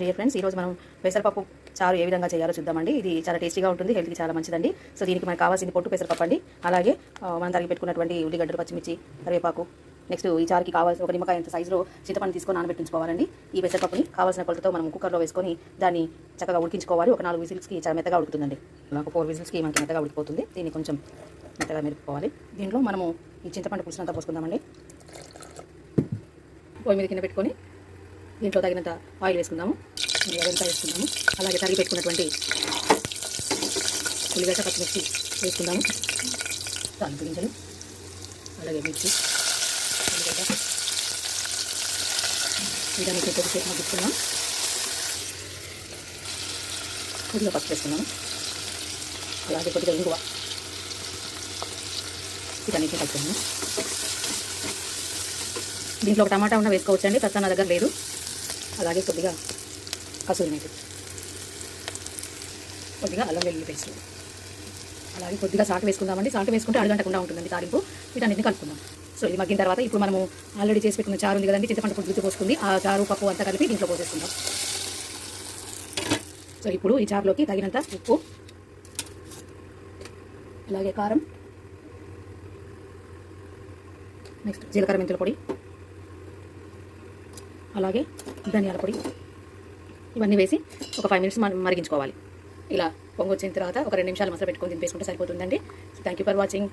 Dear friends, ఈరోజు మనం పెసరపప్పు చారు ఏ విధంగా చేయాలో చూద్దామండి. ఇది చాలా టేస్టీగా ఉంటుంది, హెల్త్కి చాలా మంచిదండి. సో దీనికి మనకు కావాల్సింది పొట్టు పెసరపప్పు అండి. అలాగే మనం తరిగి పెట్టుకున్నటువంటి ఉల్లిగడ్డలు, పచ్చిమిర్చి, కరివేపాకు. నెక్స్ట్ ఈ చారుకి కావాల్సిన ఒక నిమ్మకాయ అంత సైజులో చింతపండు తీసుకొని నానబెట్టించుకోవాలండి. ఈ పెసరపప్పుని కావాల్సిన కొలతతో మనం కుక్కర్లో వేసుకొని దాన్ని చక్కగా ఉడికించుకోవాలి. ఒక 4 విజిల్స్కి చాలా మెత్తగా ఉడుకుతుందండి. నాకు 4 విజిల్స్కి మనకి మెత్తగా ఉడికిపోతుంది. దీన్ని కొంచెం మెత్తగా మెరుపుకోవాలి. దీంట్లో మనము ఈ చింతపండు పులుసునంతా పోసుకుందామండి. పొయ్యి మీద కింద పెట్టుకొని దీంట్లో తగినంత ఆయిల్ వేసుకుందాము. అదంతా వేసుకుందాము. అలాగే తరిగి పెట్టుకున్నటువంటి ఉల్లిగడ్డ, పచ్చిమిర్చి వేసుకుందాము. తాలింపు గింజలు, అలాగే మిర్చి, ఉల్లిగడ్డ వీటన్నిటిని కొద్దిసేపు మగ్గించుకుందాం. కొద్దిగా పసుపు వేసుకున్నాము. అలాగే కొద్దిగా ఇంగువ, వీటన్నిటిని కలుపుకున్నాము. దీంట్లో ఒక టమాటా ఉన్న వేసుకోవచ్చండి, ప్రస్తుతం నా దగ్గర లేదు. అలాగే కొద్దిగా కసూరి మేతి, కొద్దిగా అల్లం వెల్లుల్లి పేస్ట్, అలాగే కొద్దిగా సాల్ట్ వేసుకుందామండి. సాల్ట్ వేసుకుంటే అడగంటకుండా ఉంటుందండి తాలింపు. వీటన్నిటిని కలుపుకుందాం. సో ఇది మగ్గిన తర్వాత ఇప్పుడు మనము ఆల్రెడీ చేసి పెట్టుకున్న చారు ఉంది కదండి, చింతపండు పులుసు పోసుకుంది. ఆ చారు పప్పు అంతా కలిపి దీంట్లో పోసేసుకుందాం. సో ఇప్పుడు ఈ చారులోకి తగినంత ఉప్పు, అలాగే కారం, నెక్స్ట్ జీలకర్ర మెంతుల పొడి, అలాగే ధనియాల పొడి, ఇవన్నీ వేసి ఒక 5 మినిట్స్ మనం మరిగించుకోవాలి. ఇలా పొంగొచ్చిన తర్వాత ఒక 2 నిమిషాలు మసాలా పెట్టుకొని దింపేసుకుంటే సరిపోతుందండి. Thank you for watching.